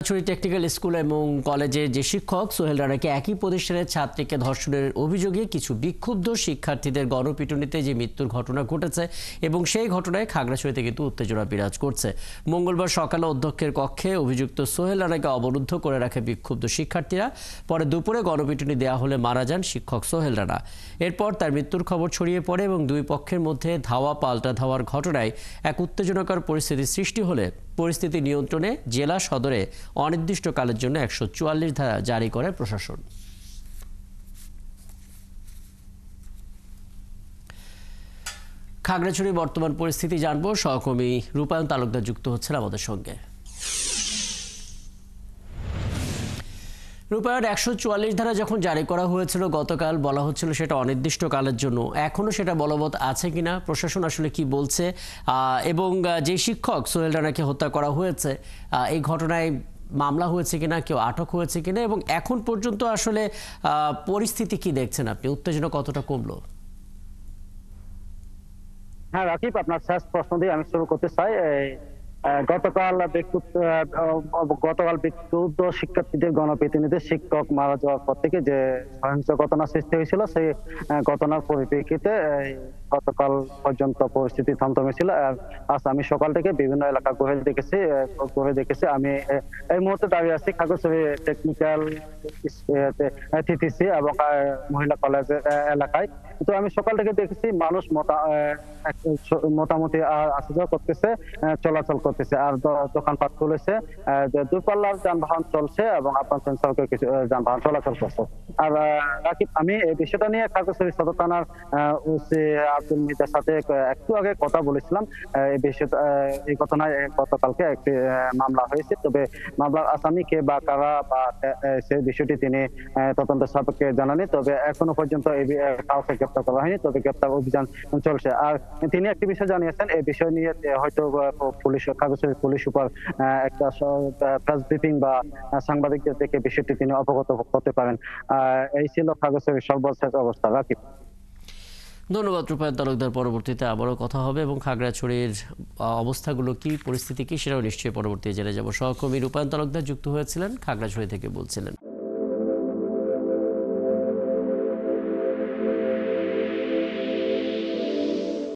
ছড়ি technical school এবং কলেজের যে শিক্ষক সোহেল রানাকে একই প্রতিষ্ঠানের ছাত্রীকে ধর্ষণের অভিযোগে কিছু বিক্ষুব্ধ শিক্ষার্থীদের গণপিটুনিতে যে মৃত্যুর ঘটনা ঘটেছে এবং সেই ঘটনায় খাগড়াছড়িতে কিন্তু উত্তেজনা বিরাজ করছে। মঙ্গলবার সকালে অধ্যক্ষের কক্ষে অভিযুক্ত সোহেল রানাকে অবরুদ্ধ করে রাখে বিক্ষুব্ধ শিক্ষার্থীরা। পরে দুপুরে গণপিটুনি দেওয়া হলে মারা যান শিক্ষক সোহেল রানা। এরপর তার মৃত্যুর খবর ছড়িয়ে পড়ে এবং দুই পক্ষের মধ্যে ধাওয়া পাল্টা ধাওয়ার ঘটনায় এক উত্তেজনাকর পরিস্থিতির সৃষ্টি হলে পরিস্থিতি নিয়ন্ত্রণে জেলা সদরে অনির্দিষ্টকালের জন্য 144 ধারা জারি করে প্রশাসন। খাগড়াছড়ি বর্তমান পরিস্থিতি জানবো, সহকর্মী রূপায়ণ তালুকদার যুক্ত হচ্ছেন আমাদের সঙ্গে। রূপায়ণ, 144 ধারা যখন জারি করা হয়েছিল গতকাল, বলা হচ্ছিল সেটা অনির্দিষ্টকালের জন্য, এখনো সেটা বলবৎ আছে কিনা, প্রশাসন আসলে কি বলছে, এবং যে শিক্ষক সোহেল রানাকে হত্যা করা হয়েছে এই ঘটনায় মামলা হয়েছে কিনা, কেউ আটক হয়েছে কিনা, এবং এখন পর্যন্ত আসলে পরিস্থিতি কি দেখছেন আপনি, উত্তেজনা কতটা কমলো? হ্যাঁ রাকিব, আপনার শেষ প্রশ্ন দিয়ে আমি শুরু করতে চাই। গতকাল বিক্ষুব্ধ শিক্ষার্থীদের গণপিটুনিতে শিক্ষক মারা যাওয়ার পর থেকে যে সহিংস ঘটনা সৃষ্টি হয়েছিল, সেই ঘটনার পরিপ্রেক্ষিতে গতকাল পর্যন্ত পরিস্থিতি থমথমে ছিল। আজ আমি সকাল থেকে বিভিন্ন এলাকা ঘুরে দেখেছি। আমি এই মুহূর্তে দাঁড়িয়ে আছি খাগড়াছড়ি টেকনিক্যাল টিটিসি এবং মহিলা কলেজ এলাকায়। তো আমি সকাল থেকে দেখেছি মানুষ মোটামুটি আসা যাওয়া করতেছে, চলাচল করতেছে, আর দোকানপাট খুলেছে, দূরপাল্লার যানবাহন চলছে এবং আপাতত সড়কের কিছু যানবাহন চলাচল করছে। আর রাকিব, আমি এই বিষয়টা নিয়ে খাগড়াছড়ি সদর থানার ওসি আব্দুল মিদের সাথে একটু আগে কথা বলেছিলাম। এই বিষয়টা, এই ঘটনায় গতকালকে একটি মামলা হয়েছে, তবে মামলার আসামি কে বা কারা বা সেই বিষয়টি তিনি তদন্ত সাপেক্ষে জানানি। তবে এখনো পর্যন্ত কাউকে গ্রেপ্তার করা হয়নি, তবে গ্রেপ্তার অভিযান চলছে। আর তিনি একটি বিষয় জানিয়েছেন, এই বিষয় নিয়ে হয়তো পুলিশ, খাগড়াছড়ি পুলিশ সুপার একটা প্রেস ব্রিফিং বা সাংবাদিকদের থেকে বিষয়টি তিনি অবগত করতে পারেন। এই ছিল খাগড়াছড়ির সর্বশেষ অবস্থা। রাকিব, ধন্যবাদ রূপায়ণ তালুকদার। পরবর্তীতে আবারও কথা হবে এবং খাগড়াছড়ির অবস্থাগুলো কি, পরিস্থিতি কি, সেটাও নিশ্চয়ই পরবর্তীতে জেনে যাব। সহকর্মী রূপায়ণ তালুকদার যুক্ত হয়েছিলেন, খাগড়াছড়ি থেকে বলছিলেন।